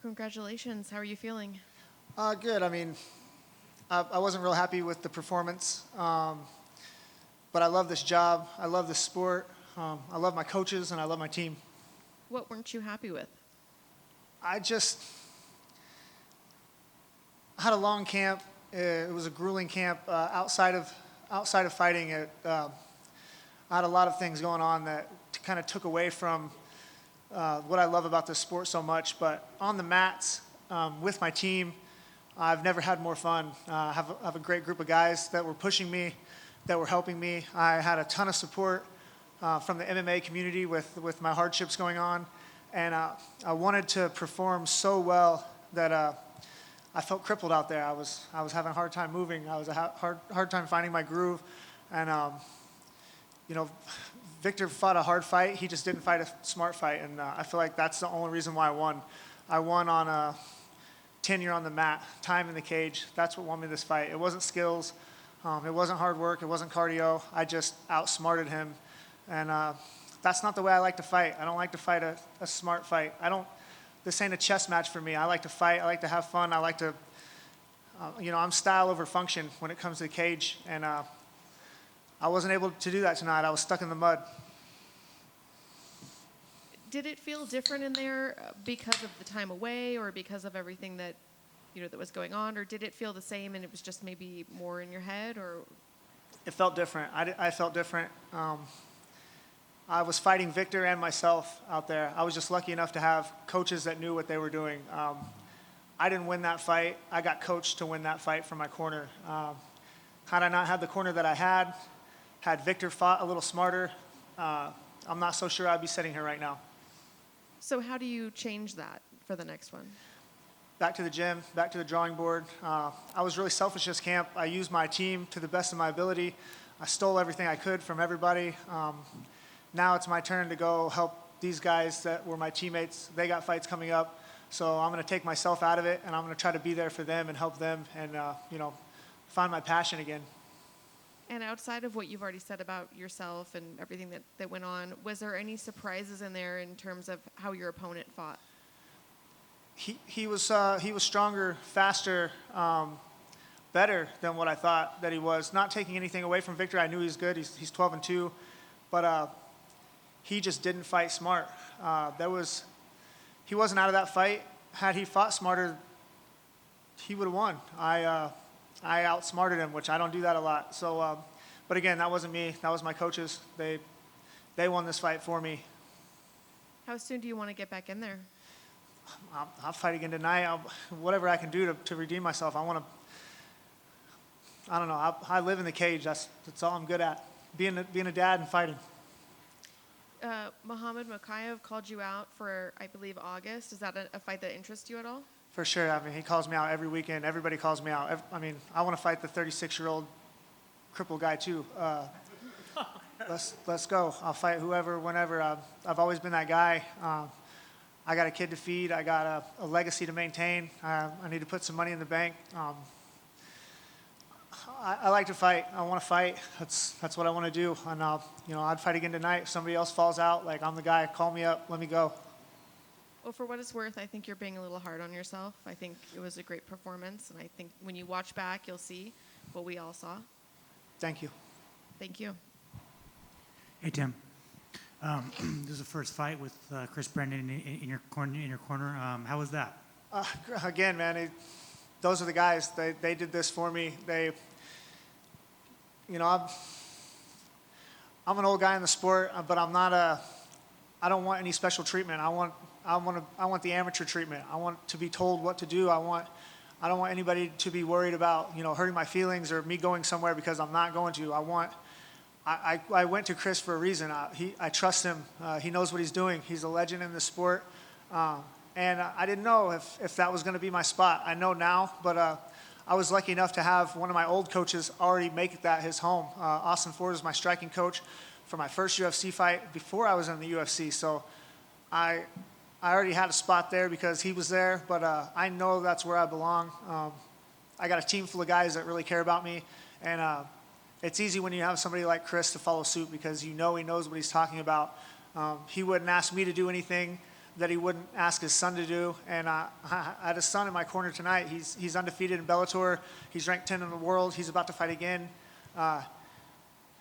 congratulations. How are you feeling? Good. I mean, I wasn't real happy with the performance, but I love this job. I love this sport. I love my coaches, and I love my team. What weren't you happy with? I just had a long camp. It was a grueling camp. Outside of fighting, I had a lot of things going on that kind of took away from what I love about this sport so much. But on the mats with my team, I've never had more fun. I have a great group of guys that were pushing me, that were helping me. I had a ton of support from the MMA community with my hardships going on. And I wanted to perform so well that I felt crippled out there. I was having a hard time moving. I was a hard time finding my groove. And, Victor fought a hard fight. He just didn't fight a smart fight. And I feel like that's the only reason why I won. I won on tenure on the mat, time in the cage. That's what won me this fight. It wasn't skills. It wasn't hard work. It wasn't cardio. I just outsmarted him. And that's not the way I like to fight. I don't like to fight a smart fight. This ain't a chess match for me. I like to fight. I like to have fun. I like to, I'm style over function when it comes to the cage. And I wasn't able to do that tonight. I was stuck in the mud. Did it feel different in there because of the time away or because of everything that, that was going on? Or did it feel the same and it was just maybe more in your head? Or It felt different. I felt different. I was fighting Victor and myself out there. I was just lucky enough to have coaches that knew what they were doing. I didn't win that fight. I got coached to win that fight from my corner. Had I not had the corner that I had Victor fought a little smarter, I'm not so sure I'd be sitting here right now. So how do you change that for the next one? Back to the gym, back to the drawing board. I was really selfish this camp. I used my team to the best of my ability. I stole everything I could from everybody. Now it's my turn to go help these guys that were my teammates. They got fights coming up. So I'm going to take myself out of it, and I'm going to try to be there for them and help them and, find my passion again. And outside of what you've already said about yourself and everything that went on, was there any surprises in there in terms of how your opponent fought? He was stronger, faster, better than what I thought that he was. Not taking anything away from Victor. I knew he was good. He's 12-2, but he just didn't fight smart. He wasn't out of that fight. Had he fought smarter, he would have won. I outsmarted him, which I don't do that a lot. So, but again, that wasn't me. That was my coaches. They won this fight for me. How soon do you want to get back in there? I'll fight again tonight. Whatever I can do to redeem myself. I don't know. I live in the cage. That's all I'm good at. Being a dad and fighting. Muhammad Mokaev called you out for, I believe, August. Is that a fight that interests you at all? For sure. I mean, he calls me out every weekend. Everybody calls me out. I want to fight the 36-year-old crippled guy too. Let's go. I'll fight whoever, whenever. I've always been that guy. I got a kid to feed. I got a legacy to maintain. I need to put some money in the bank. I like to fight. I want to fight. That's what I want to do. And I'd fight again tonight. If somebody else falls out, like I'm the guy. Call me up. Let me go. Well, for what it's worth, I think you're being a little hard on yourself. I think it was a great performance, and I think when you watch back, you'll see what we all saw. Thank you. Thank you. Hey, Tim. This is the first fight with Chris Brendan in your corner. How was that? Again, man, those are the guys. They did this for me. I'm an old guy in the sport, but I don't want any special treatment. I want the amateur treatment. I want to be told what to do. I don't want anybody to be worried about, hurting my feelings or me going somewhere because I'm not going to. I went to Chris for a reason. I trust him. He knows what he's doing. He's a legend in the sport. And I didn't know if that was going to be my spot. I know now, but I was lucky enough to have one of my old coaches already make that his home. Austin Ford is my striking coach for my first UFC fight before I was in the UFC. So I already had a spot there because he was there, but I know that's where I belong. I got a team full of guys that really care about me, and it's easy when you have somebody like Chris to follow suit because he knows what he's talking about. He wouldn't ask me to do anything that he wouldn't ask his son to do. And I had a son in my corner tonight. He's undefeated in Bellator. He's ranked 10 in the world. He's about to fight again.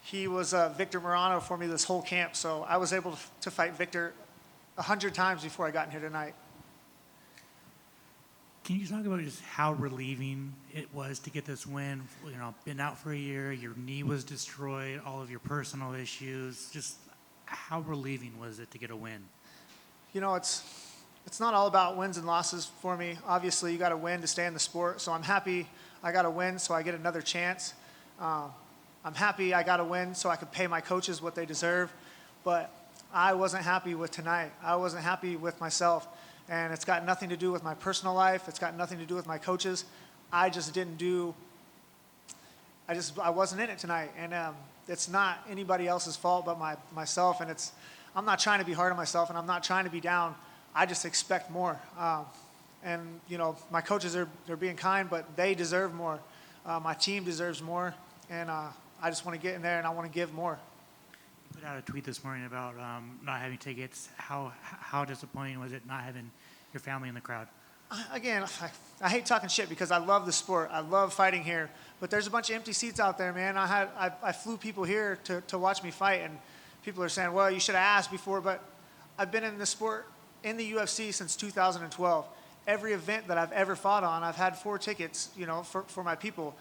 He was Victor Morano for me this whole camp, so I was able to fight Victor 100 times before I got in here tonight. Can you talk about just how relieving it was to get this win? You know, been out for a year, your knee was destroyed, all of your personal issues. Just how relieving was it to get a win? You know, it's not all about wins and losses for me. Obviously, you got to win to stay in the sport. So I'm happy I got to win so I get another chance. I'm happy I got to win so I could pay my coaches what they deserve. But I wasn't happy with tonight. I wasn't happy with myself. And it's got nothing to do with my personal life. It's got nothing to do with my coaches. I just didn't do, I wasn't in it tonight. And it's not anybody else's fault but myself. And I'm not trying to be hard on myself, and I'm not trying to be down. I just expect more. And, you know, my coaches they're being kind, but they deserve more. My team deserves more. And I just want to get in there, and I want to give more. You put out a tweet this morning about not having tickets. How disappointing was it not having your family in the crowd? Again, I hate talking shit because I love the sport. I love fighting here. But there's a bunch of empty seats out there, man. I flew people here to watch me fight, and people are saying, well, you should have asked before. But I've been in the sport, in the UFC since 2012. Every event that I've ever fought on, I've had 4 tickets, you know, for my people.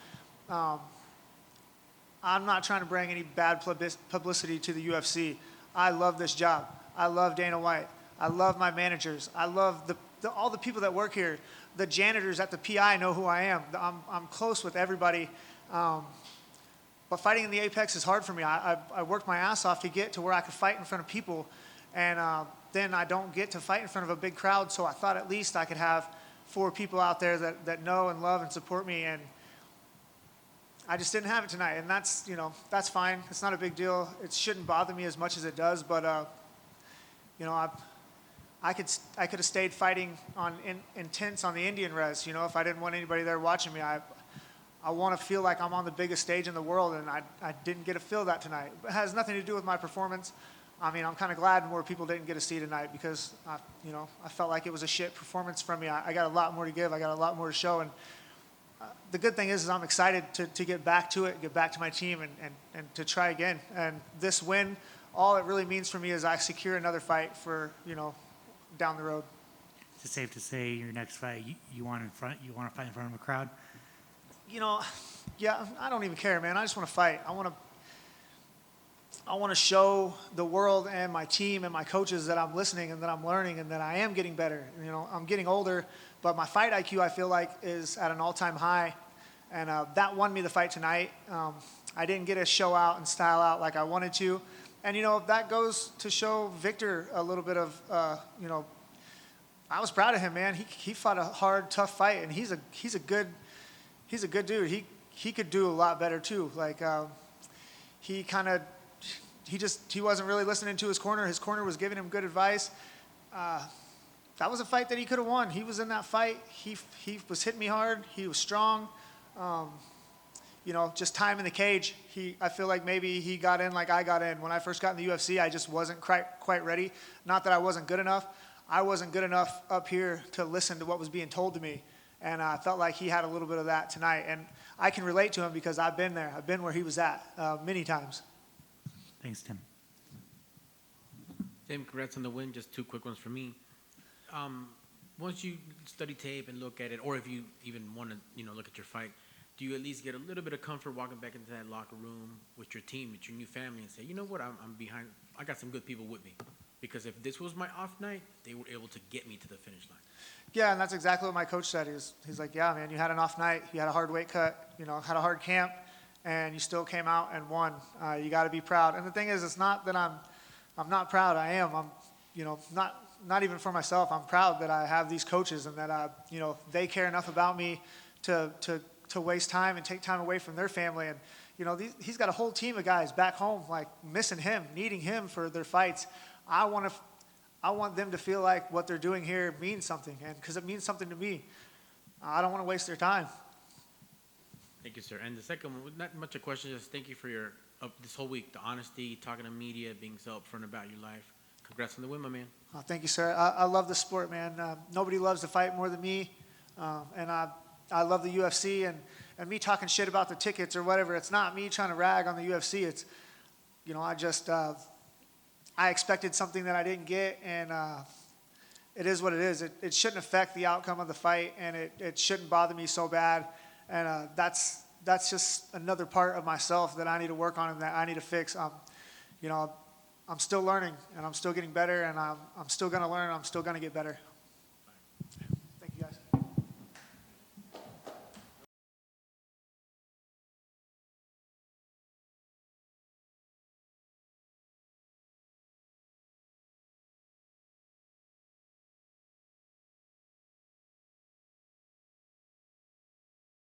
I'm not trying to bring any bad publicity to the UFC. I love this job. I love Dana White. I love my managers. I love all the people that work here. The janitors at the PI know who I am. I'm close with everybody. But fighting in the Apex is hard for me. I worked my ass off to get to where I could fight in front of people. And then I don't get to fight in front of a big crowd. So I thought at least I could have 4 people out there that know and love and support me. And I just didn't have it tonight, and that's fine. It's not a big deal. It shouldn't bother me as much as it does, but you know, I could have stayed fighting in tents on the Indian res. You know, if I didn't want anybody there watching me, I want to feel like I'm on the biggest stage in the world, and I didn't get to feel that tonight. It has nothing to do with my performance. I mean, I'm kind of glad more people didn't get to see tonight because I felt like it was a shit performance from me. I got a lot more to give. I got a lot more to show, and the good thing is I'm excited to get back to it, get back to my team, and to try again. And this win, all it really means for me is I secure another fight for, you know, down the road. Is it safe to say your next fight you want to fight in front of a crowd? You know, yeah, I don't even care, man. I just want to fight. I want to show the world and my team and my coaches that I'm listening and that I'm learning and that I am getting better. You know, I'm getting older, but my fight IQ, I feel like, is at an all-time high, and that won me the fight tonight. I didn't get to show out and style out like I wanted to, and, you know, that goes to show Victor a little bit of, you know, I was proud of him, man. He fought a hard, tough fight, and he's a good dude. He could do a lot better too. Like he wasn't really listening to his corner. His corner was giving him good advice. That was a fight that he could have won. He was in that fight. He was hitting me hard. He was strong. You know, just time in the cage. I feel like maybe he got in like I got in. When I first got in the UFC, I just wasn't quite ready. Not that I wasn't good enough. I wasn't good enough up here to listen to what was being told to me. And I felt like he had a little bit of that tonight. And I can relate to him because I've been there. I've been where he was at many times. Thanks, Tim. Tim, congrats on the win. Just 2 quick ones for me. Once you study tape and look at it, or if you even want to, you know, look at your fight, do you at least get a little bit of comfort walking back into that locker room with your team, with your new family, and say, you know what, I'm behind. I got some good people with me. Because if this was my off night, they were able to get me to the finish line. Yeah, and that's exactly what my coach said. He's like, yeah, man, you had an off night. You had a hard weight cut. You know, had a hard camp, and you still came out and won. You got to be proud. And the thing is, it's not that I'm not proud. I am. I'm, you know, not even for myself. I'm proud that I have these coaches and that you know, they care enough about me to waste time and take time away from their family. And you know, he's got a whole team of guys back home, like missing him, needing him for their fights. I want them to feel like what they're doing here means something, and because it means something to me. I don't want to waste their time. Thank you, sir. And the second one, not much a question, just thank you for your this whole week, the honesty, talking to media, being so upfront about your life. Congrats on the win, my man. Thank you, sir. I love the sport, man. Nobody loves to fight more than me, and I love the UFC. And me talking shit about the tickets or whatever, it's not me trying to rag on the UFC. It's, I expected something that I didn't get, and it is what it is. It shouldn't affect the outcome of the fight, and it shouldn't bother me so bad. And that's just another part of myself that I need to work on and that I need to fix. I'm still learning, and I'm still getting better, and I'm still going to learn. I'm still going to get better.